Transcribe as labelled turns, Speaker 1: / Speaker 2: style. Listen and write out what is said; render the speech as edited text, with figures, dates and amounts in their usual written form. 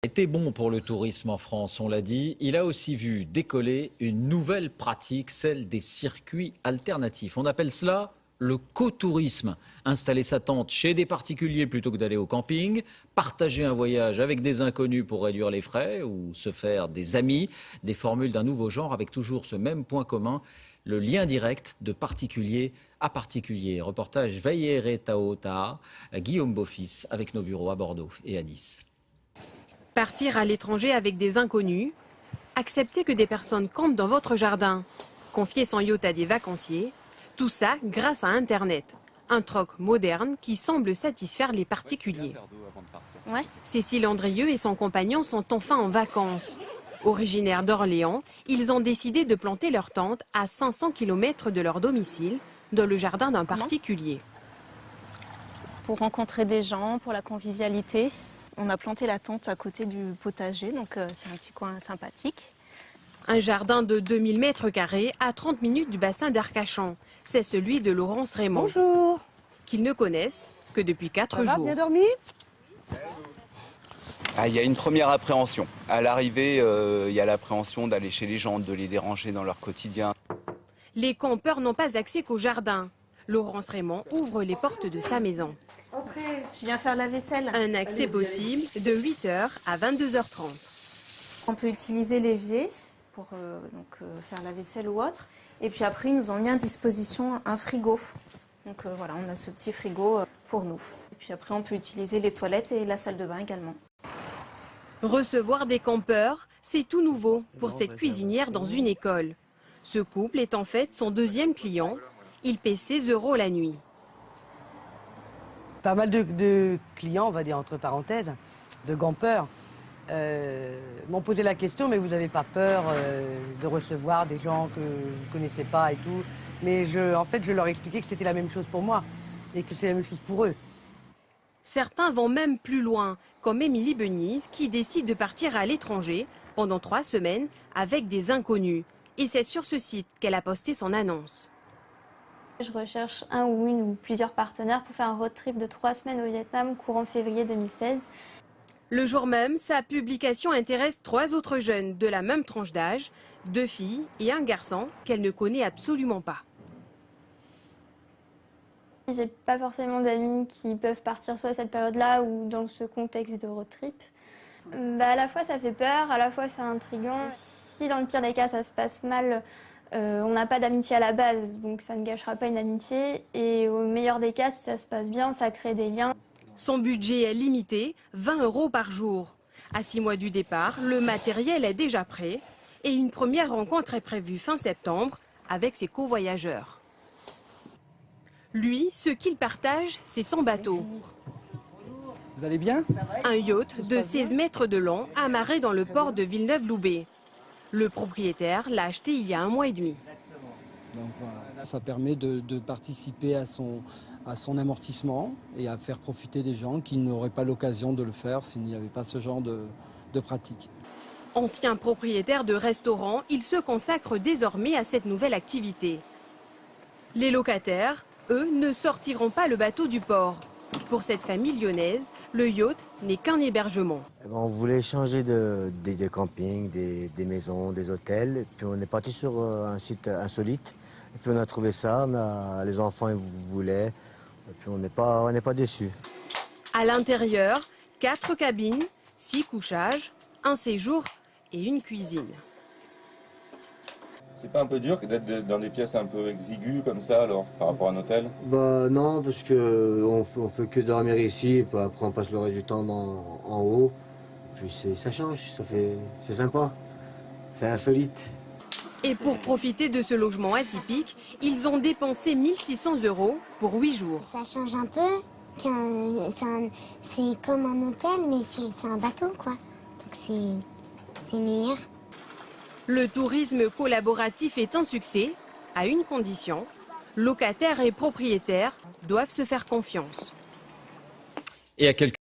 Speaker 1: Était bon pour le tourisme en France, on l'a dit. Il a aussi vu décoller une nouvelle pratique, celle des circuits alternatifs. On appelle cela le cotourisme. Installer sa tente chez des particuliers plutôt que d'aller au camping, partager un voyage avec des inconnus pour réduire les frais ou se faire des amis, des formules d'un nouveau genre avec toujours ce même point commun, le lien direct de particulier à particulier. Reportage Veillere Taota, Guillaume Beaufils avec nos bureaux à Bordeaux et à Nice.
Speaker 2: Partir à l'étranger avec des inconnus, accepter que des personnes campent dans votre jardin, confier son yacht à des vacanciers, tout ça grâce à Internet. Un troc moderne qui semble satisfaire les particuliers.
Speaker 3: Ouais.
Speaker 2: Cécile Andrieux et son compagnon sont enfin en vacances. Originaires d'Orléans, ils ont décidé de planter leur tente à 500 km de leur domicile, dans le jardin d'un particulier.
Speaker 3: Pour rencontrer des gens, pour la convivialité. On a planté la tente à côté du potager, donc c'est un petit coin sympathique.
Speaker 2: Un jardin de 2000 mètres carrés à 30 minutes du bassin d'Arcachon. C'est celui de Laurence Raymond.
Speaker 4: Bonjour.
Speaker 2: Qu'ils ne connaissent que depuis 4 jours.
Speaker 4: Bien dormi?
Speaker 5: Il y a une première appréhension. À l'arrivée, il y a l'appréhension d'aller chez les gens, de les déranger dans leur quotidien.
Speaker 2: Les campeurs n'ont pas accès qu'au jardin. Laurence Raymond ouvre les portes de sa maison.
Speaker 3: Je viens faire la vaisselle.
Speaker 2: Un accès possible de 8h à 22h30.
Speaker 3: On peut utiliser l'évier pour faire la vaisselle ou autre. Et puis après, ils nous ont mis à disposition un frigo. Donc voilà, on a ce petit frigo pour nous. Et puis après, on peut utiliser les toilettes et la salle de bain également.
Speaker 2: Recevoir des campeurs, c'est tout nouveau pour cette cuisinière dans une école. Ce couple est en fait son deuxième client. Il paie 16 € la nuit.
Speaker 4: Pas mal de clients, on va dire entre parenthèses, de campeurs, m'ont posé la question, mais vous n'avez pas peur de recevoir des gens que vous ne connaissez pas et tout. Mais en fait, je leur expliquais que c'était la même chose pour moi et que c'est la même chose pour eux.
Speaker 2: Certains vont même plus loin, comme Émilie Benise, qui décide de partir à l'étranger pendant 3 semaines avec des inconnus. Et c'est sur ce site qu'elle a posté son annonce.
Speaker 6: Je recherche un ou une ou plusieurs partenaires pour faire un road trip de 3 semaines au Vietnam courant février 2016.
Speaker 2: Le jour même, sa publication intéresse 3 autres jeunes de la même tranche d'âge, 2 filles et un garçon qu'elle ne connaît absolument pas.
Speaker 6: J'ai pas forcément d'amis qui peuvent partir soit à cette période-là ou dans ce contexte de road trip. À la fois ça fait peur, à la fois c'est intriguant. Si dans le pire des cas ça se passe mal, on n'a pas d'amitié à la base, donc ça ne gâchera pas une amitié. Et au meilleur des cas, si ça se passe bien, ça crée des liens.
Speaker 2: Son budget est limité, 20 € par jour. À 6 mois du départ, le matériel est déjà prêt et une première rencontre est prévue fin septembre avec ses covoyageurs. Lui, ce qu'il partage, c'est son bateau.
Speaker 7: Vous allez bien?
Speaker 2: Un yacht de 16 mètres de long amarré dans le port de Villeneuve-Loubet. Le propriétaire l'a acheté il y a 1 mois et demi.
Speaker 7: Donc, voilà. Ça permet de participer à son amortissement et à faire profiter des gens qui n'auraient pas l'occasion de le faire s'il n'y avait pas ce genre de pratique.
Speaker 2: Ancien propriétaire de restaurant, il se consacre désormais à cette nouvelle activité. Les locataires, eux, ne sortiront pas le bateau du port. Pour cette famille lyonnaise, le yacht n'est qu'un hébergement.
Speaker 8: On voulait changer des campings, des maisons, des hôtels. Et puis on est parti sur un site insolite. Et puis on a trouvé ça, les enfants ils voulaient. Et puis on n'est pas déçus.
Speaker 2: À l'intérieur, 4 cabines, 6 couchages, un séjour et une cuisine.
Speaker 9: C'est pas un peu dur d'être dans des pièces un peu exiguës comme ça alors, par rapport à un hôtel?
Speaker 8: Non, parce qu'on fait que dormir ici, et puis après on passe le reste du temps en haut. Puis ça change, c'est sympa, c'est insolite.
Speaker 2: Et pour profiter de ce logement atypique, ils ont dépensé 1 600 € pour 8 jours.
Speaker 10: Ça change un peu, c'est comme un hôtel mais c'est un bateau quoi, donc c'est meilleur.
Speaker 2: Le tourisme collaboratif est un succès, à une condition, locataires et propriétaires doivent se faire confiance.
Speaker 1: Et à quelques